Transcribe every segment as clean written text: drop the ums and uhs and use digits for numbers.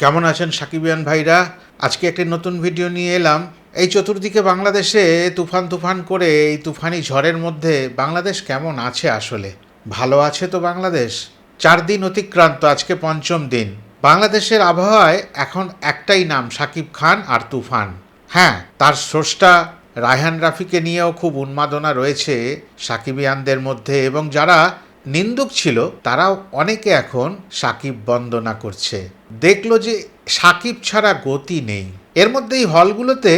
কেমন আছেন সাকিবিয়ান ভাইরা? আজকে একটি নতুন ভিডিও নিয়ে এলাম। এই চতুর্দিকে বাংলাদেশে তুফান তুফান করে এই তুফানি ঝড়ের মধ্যে বাংলাদেশ কেমন আছে আসলে? ভালো আছে তো বাংলাদেশ? 4 দিন অতিক্রান্ত, আজকে পঞ্চম দিন। বাংলাদেশের আবহাওয়ায় এখন একটাই নাম, শাকিব খান আর তুফান। হ্যাঁ, তার স্রষ্টা রায়হান রাফিকে নিয়েও খুব উন্মাদনা রয়েছে সাকিবিয়ানদের মধ্যে, এবং যারা নিন্দুক ছিল তারাও অনেকে এখন সাকিব বন্দনা করছে। দেখলো যে সাকিব ছাড়া গতি নেই। এর মধ্যেই হলগুলোতে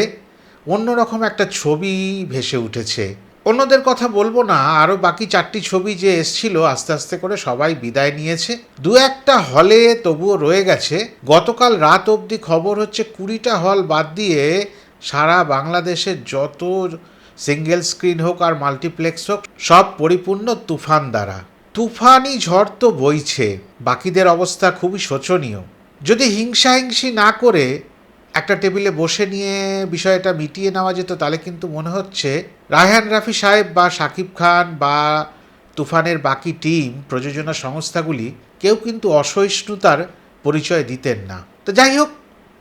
অন্যরকম একটা ছবি ভেসে উঠেছে। অন্যদের কথা বলবো না, আরও বাকি 4টি ছবি যে এসছিল আস্তে আস্তে করে সবাই বিদায় নিয়েছে। দু একটা হলে তবুও রয়ে গেছে। গতকাল রাত অবধি খবর হচ্ছে 20টা হল বাদ দিয়ে সারা বাংলাদেশের যত সিঙ্গেল স্ক্রিন হোক আর মাল্টিপ্লেক্স হোক সব পরিপূর্ণ তুফান দ্বারা। তুফানি ঝড় তো বইছে, বাকিদের অবস্থা খুবই শোচনীয়। যদি হিংসাহিংসি না করে একটা টেবিলে বসে নিয়ে বিষয়টা মিটিয়ে নেওয়া যেত, তাহলে কিন্তু মনে হচ্ছে রায়হান রাফি সাহেব বা শাকিব খান বা তুফানের বাকি টিম, প্রযোজনা সংস্থাগুলি কেউ কিন্তু অসহিষ্ণুতার পরিচয় দিতেন না। তো যাই হোক,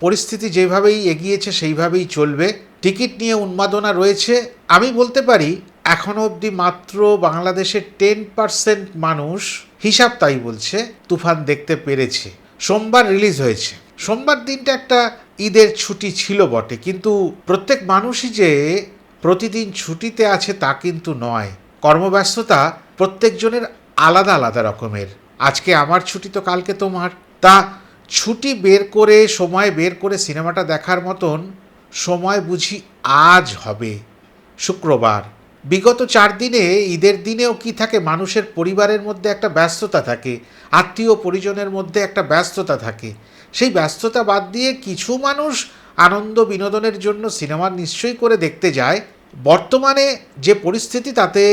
পরিস্থিতি যেভাবেই এগিয়েছে সেইভাবেই চলবে। টিকিট নিয়ে উন্মাদনা রয়েছে। আমি বলতে পারি এখনও অবধি মাত্র বাংলাদেশের 10% মানুষ, হিসাব তাই বলছে, তুফান দেখতে পেরেছে। সোমবার রিলিজ হয়েছে। সোমবার দিনটা একটা ঈদের ছুটি ছিল বটে, কিন্তু প্রত্যেক মানুষই যে প্রতিদিন ছুটিতে আছে তা কিন্তু নয়। কর্মব্যস্ততা প্রত্যেকজনের আলাদা আলাদা রকমের। আজকে আমার ছুটি তো কালকে তোমার। তা ছুটি বের করে, সময় বের করে সিনেমাটা দেখার মতন সময় বুঝি আজ হবে, শুক্রবার। বিগত 4 দিনে, ঈদের দিনেও কি থাকে, মানুষের পরিবারের মধ্যে একটা ব্যস্ততা থাকে, আত্মীয় পরিজনের মধ্যে একটা ব্যস্ততা থাকে। সেই ব্যস্ততা বাদ দিয়ে কিছু মানুষ আনন্দ বিনোদনের জন্য সিনেমা নিশ্চয়ই করে দেখতে যায়। বর্তমানে যে পরিস্থিতি, তাতে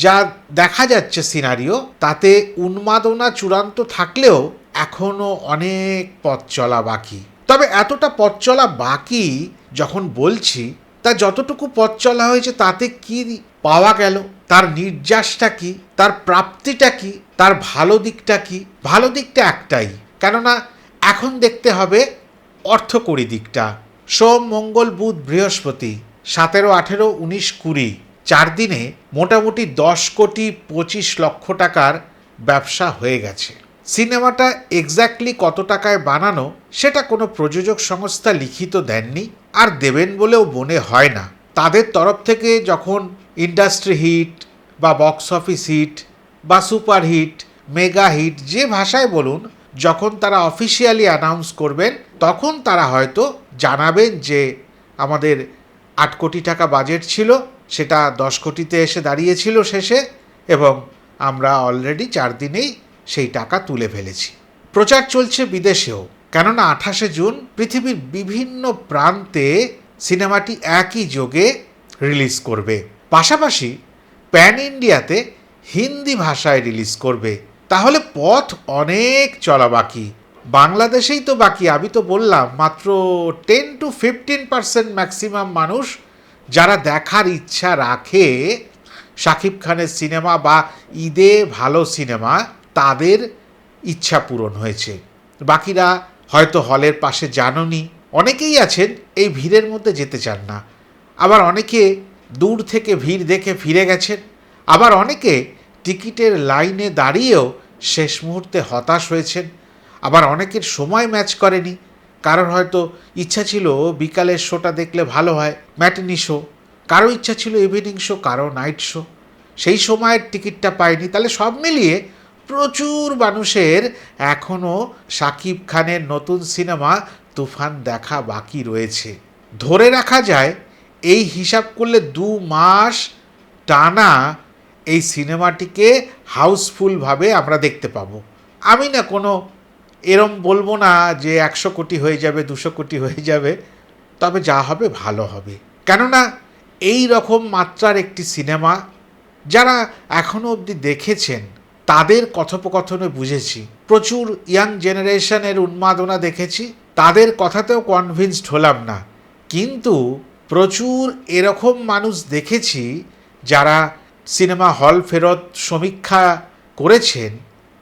যা দেখা যাচ্ছে সিনারিও, তাতে উন্মাদনা চূড়ান্ত থাকলেও এখনও অনেক পথ চলা বাকি। তবে এতটা পথ চলা বাকি যখন বলছি, তা যতটুকু পথ চলা হয়েছে তাতে কি পাওয়া গেল, তার নির্যাসটা কি, তার প্রাপ্তিটা কি, তার ভালো দিকটা কি? ভালো দিকটা একটাই, কেননা এখন দেখতে হবে অর্থকরী দিকটা। সোম, মঙ্গল, বুধ, বৃহস্পতি, 17, 18, 19, 20, 4 দিনে মোটামুটি 10,25,00,000 টাকার ব্যবসা হয়ে গেছে। সিনেমাটা এক্স্যাক্টলি কত টাকায় বানানো সেটা কোনো প্রযোজক সংস্থা লিখিত দেননি, আর দেবেন বলেও মনে হয় না। তাদের তরফ থেকে যখন ইন্ডাস্ট্রি হিট বা বক্স অফিস হিট বা সুপার হিট, মেগা হিট, যে ভাষায় বলুন, যখন তারা অফিসিয়ালি অ্যানাউন্স করবেন, তখন তারা হয়তো জানাবেন যে আমাদের 8 কোটি টাকা বাজেট ছিল, সেটা 10 কোটিতে এসে দাঁড়িয়েছিল শেষে, এবং আমরা অলরেডি 4 দিনেই সেই টাকা তুলে ফেলেছি। প্রচার চলছে বিদেশেও, কেননা 28শে জুন পৃথিবীর বিভিন্ন প্রান্তে সিনেমাটি একই যোগে রিলিজ করবে। পাশাপাশি প্যান ইন্ডিয়াতে হিন্দি ভাষায় রিলিজ করবে। তাহলে পথ অনেক চলা বাকি। বাংলাদেশেই তো বাকি, আমি তো বললাম মাত্র 10-15% ম্যাক্সিমাম মানুষ যারা দেখার ইচ্ছা রাখে শাকিব খানের সিনেমা বা ঈদে ভালো সিনেমা, তাদের ইচ্ছা পূরণ হয়েছে। বাকিরা হয়তো হলের পাশে জাননি, অনেকেই আছেন এই ভিড়ের মধ্যে যেতে চান না। আবার অনেকে দূর থেকে ভিড় দেখে ফিরে গেছেন। আবার অনেকে টিকিটের লাইনে দাঁড়িয়েও শেষ মুহূর্তে হতাশ হয়েছেন। আবার অনেকের সময় ম্যাচ করেনি, কারোর হয়তো ইচ্ছা ছিল বিকালের শোটা দেখলে ভালো হয়, ম্যাটিনি শো, কারো ইচ্ছা ছিল ইভিনিং শো, কারো নাইট শো, সেই সময়ের টিকিটটা পায়নি। তাহলে সব মিলিয়ে প্রচুর মানুষের এখনও শাকিব খানের নতুন সিনেমা তুফান দেখা বাকি রয়েছে। ধরে রাখা যায় এই হিসাব করলে 2 মাস টানা এই সিনেমাটিকে হাউসফুলভাবে আমরা দেখতে পাবো। আমি না কোনো এরম বলবো না যে 100 কোটি হয়ে যাবে, 200 কোটি হয়ে যাবে, তবে যা হবে ভালো হবে। কেননা এই রকম মাত্রার একটি সিনেমা যারা এখনও অবধি দেখেছেন তাদের কথোপকথনে বুঝেছি, প্রচুর ইয়াং জেনারেশনের উন্মাদনা দেখেছি, তাদের কথাতেও কনভিন্সড হলাম না, কিন্তু প্রচুর এরকম মানুষ দেখেছি যারা সিনেমা হল ফেরত সমীক্ষা করেছেন,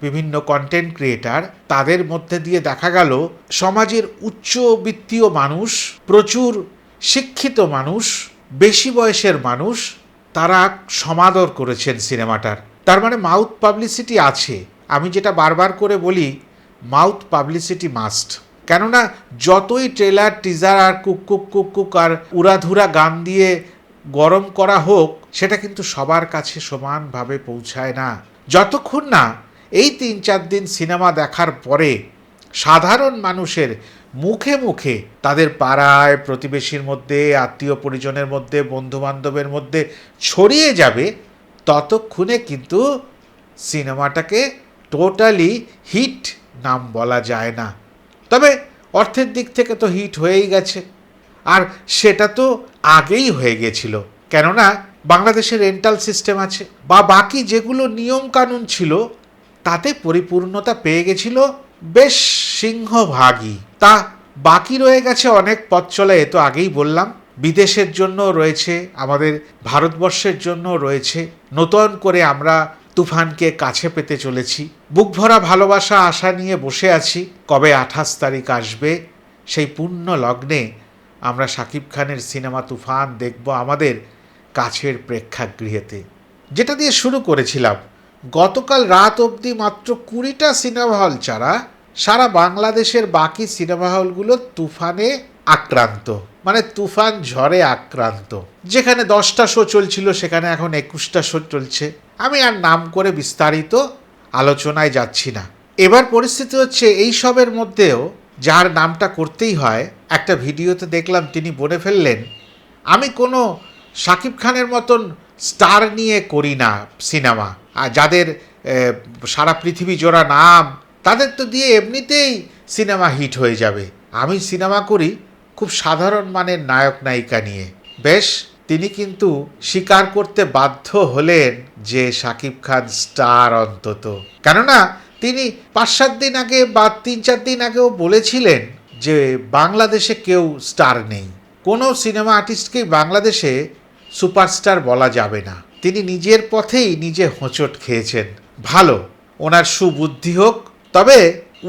বিভিন্ন কন্টেন্ট ক্রিয়েটার, তাদের মধ্যে দিয়ে দেখা গেল সমাজের উচ্চবিত্তীয় মানুষ, প্রচুর শিক্ষিত মানুষ, বেশি বয়সের মানুষ, তারা সমাদর করেছেন সিনেমাটার। তার মানে মাউথ পাবলিসিটি আছে। আমি যেটা বারবার করে বলি, মাউথ পাবলিসিটি মাস্ট। কেননা যতই ট্রেলার, টিজার আর কুক কুক কুক কুক আর উড়াধুরা গান দিয়ে গরম করা হোক, সেটা কিন্তু সবার কাছে সমানভাবে পৌঁছায় না। যতক্ষণ না এই 3-4 দিন সিনেমা দেখার পরে সাধারণ মানুষের মুখে মুখে, তাদের পাড়ায়, প্রতিবেশীর মধ্যে, আত্মীয় পরিজনের মধ্যে, বন্ধুবান্ধবের মধ্যে ছড়িয়ে যাবে, ততক্ষণে কিন্তু সিনেমাটাকে টোটালি হিট নাম বলা যায় না। তবে অর্থের দিক থেকে তো হিট হয়েই গেছে, আর সেটা তো আগেই হয়ে গেছিল। কেননা বাংলাদেশের রেন্টাল সিস্টেম আছে, বা বাকি যেগুলো নিয়ম কানুন ছিল, তাতে পরিপূর্ণতা পেয়ে গেছিল বেশ সিংহভাগই। তা বাকি রয়ে গেছে অনেক পথ চলা, এ তো আগেই বললাম। বিদেশের জন্য রয়েছে, আমাদের ভারতবর্ষের জন্য রয়েছে। নতুন করে আমরা তুফানকে কাছে পেতে চলেছি। বুক ভরা ভালোবাসা আশা নিয়ে বসে আছি, কবে 28 তারিখ আসবে, সেই পূর্ণ লগ্নে আমরা শাকিব খানের সিনেমা তুফান দেখব আমাদের কাছের প্রেক্ষাগৃহেতে। যেটা দিয়ে শুরু করেছিলাম, গতকাল রাত অবধি মাত্র 20টা সিনেমা হল ছাড়া সারা বাংলাদেশের বাকি সিনেমা হলগুলো তুফানে আক্রান্ত, মানে তুফান ঝড়ে আক্রান্ত। যেখানে 10টা শো চলছিল সেখানে এখন 21টা শো চলছে। আমি আর নাম করে বিস্তারিত আলোচনায় যাচ্ছি না। এবার পরিস্থিতি হচ্ছে, এই সবের মধ্যেও যার নামটা করতেই হয়, একটা ভিডিওতে দেখলাম তিনি বলে ফেললেন, আমি কোনো শাকিব খানের মতন স্টার নিয়ে করি না সিনেমা, আর যাদের সারা পৃথিবী জোড়া নাম, তাদের তো দিয়ে এমনিতেই সিনেমা হিট হয়ে যাবে। আমি সিনেমা করি খুব সাধারণ মানের নায়ক নায়িকা নিয়ে। বেশ, তিনি কিন্তু স্বীকার করতে বাধ্য হলেন যে শাকিব খান স্টার অন্তত। কেননা তিনি 5-7 দিন আগে বা 3-4 দিন আগেও বলেছিলেন যে বাংলাদেশে কেউ স্টার নেই, কোনো সিনেমা আর্টিস্টকেই বাংলাদেশে সুপারস্টার বলা যাবে না। তিনি নিজের পথেই নিজে হোঁচট খেয়েছেন। ভালো, ওনার সুবুদ্ধি হোক। তবে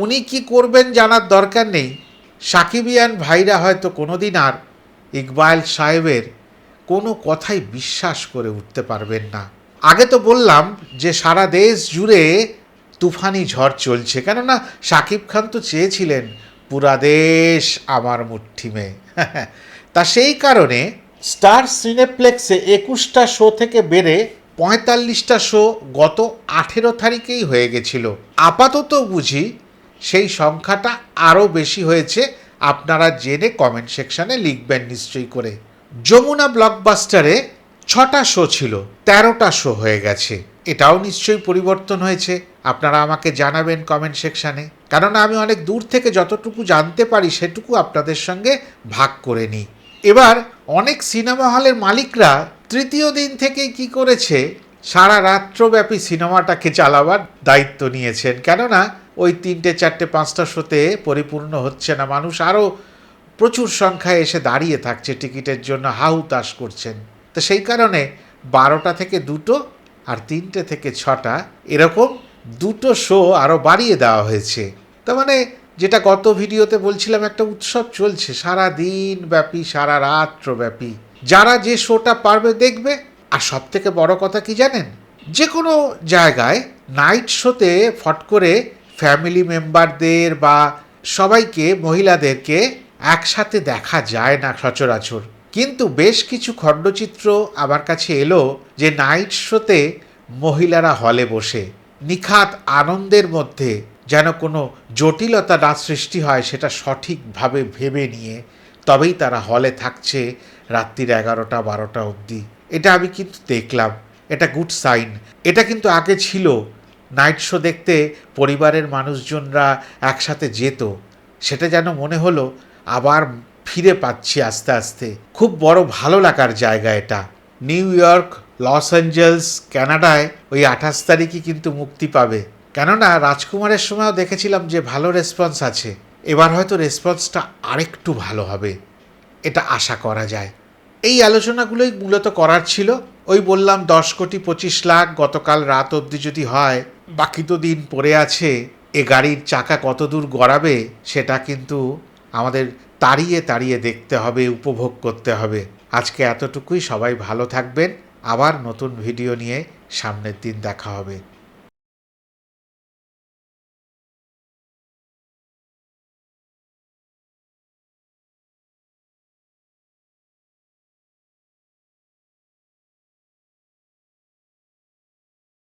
উনি কি করবেন জানার দরকার নেই। সাকিবিয়ান ভাইরা হয়তো কোনোদিন আর ইকবাল সাহেবের কোনো কথাই বিশ্বাস করে উঠতে পারবেন না। আগে তো বললাম যে সারা দেশ জুড়ে তুফানি ঝড় চলছে, কেননা শাকিব খান তো চেয়েছিলেন পুরা দেশ আমার মুঠি মে। তা সেই কারণে স্টার সিনেপ্লেক্সে 21টা শো থেকে বেড়ে 45টা শো গত 18 তারিখেই হয়ে গেছিল। আপাতত বুঝি সেই সংখ্যাটা আরও বেশি হয়েছে। আপনারা জেনে কমেন্ট সেকশানে লিখবেন নিশ্চয়ই করে। যমুনা ব্লকবাস্টারে 6টা শো ছিল, 13টা শো হয়ে গেছে। এটাও নিশ্চয়ই পরিবর্তন হয়েছে। আপনারা আমাকে জানাবেন কমেন্ট সেকশানে, কেননা আমি অনেক দূর থেকে যতটুকু জানতে পারি সেটুকু আপনাদের সঙ্গে ভাগ করে নিই। এবার অনেক সিনেমা হলের মালিকরা তৃতীয় দিন থেকেই কি করেছে, সারা রাত্রব্যাপী সিনেমাটাকে চালাবার দায়িত্ব নিয়েছেন। কেননা ওই 3টে 4টে 5টা শোতে পরিপূর্ণ হচ্ছে না, মানুষ আরও প্রচুর সংখ্যায় এসে দাঁড়িয়ে থাকছে টিকিটের জন্য, হাহুতাশ করছেন। তো সেই কারণে 12টা থেকে 2টো আর 3টে থেকে 6টা এরকম 2টো শো আরও বাড়িয়ে দেওয়া হয়েছে। তার মানে যেটা গত ভিডিওতে বলছিলাম, একটা উৎসব চলছে সারা দিন ব্যাপী, সারা রাত্রব্যাপী। যারা যে শোটা পারবে দেখবে। আর সব থেকে বড় কথা কি জানেন, যে কোনো জায়গায় নাইট শোতে ফট করে ফ্যামিলি মেম্বারদের বা সবাইকে, মহিলাদেরকে একসাথে দেখা যায় না সচরাচর। কিন্তু বেশ কিছু খণ্ডচিত্র আমার কাছে এলো যে নাইট শোতে মহিলারা হলে বসে নিখাত আনন্দের মধ্যে যেন কোনো জটিলতা না সৃষ্টি হয় সেটা সঠিকভাবে ভেবে নিয়ে তবেই তারা হলে থাকছে রাত্রির 11টা 12টা অবধি। এটা আমি কিন্তু দেখলাম, এটা গুড সাইন। এটা কিন্তু আগে ছিল, নাইট শো দেখতে পরিবারের মানুষজনরা একসাথে যেত, সেটা যেন মনে হলো আবার ফিরে পাচ্ছি আস্তে আস্তে। খুব বড় ভালো লাগার জায়গা এটা। নিউ ইয়র্ক, লস অ্যাঞ্জেলস, কানাডায় ওই 28 তারিখই কিন্তু মুক্তি পাবে। কেননা রাজকুমারের সময়ও দেখেছিলাম যে ভালো রেসপন্স আছে, এবার হয়তো রেসপন্সটা আরেকটু ভালো হবে, এটা আশা করা যায়। এই আলোচনাগুলোই মূলত করার ছিল। ওই বললাম 10 কোটি 25 লাখ গতকাল রাত অবধি যদি হয়, বাকি তো দিন পড়ে আছে। এ গাড়ির চাকা কত দূর গড়াবে সেটা কিন্তু আমাদের তাড়িয়ে তাড়িয়ে দেখতে হবে, উপভোগ করতে হবে। আজকে এতটুকুই। সবাই ভালো থাকবেন। আবার নতুন ভিডিও নিয়ে সামনের দিন দেখা হবে।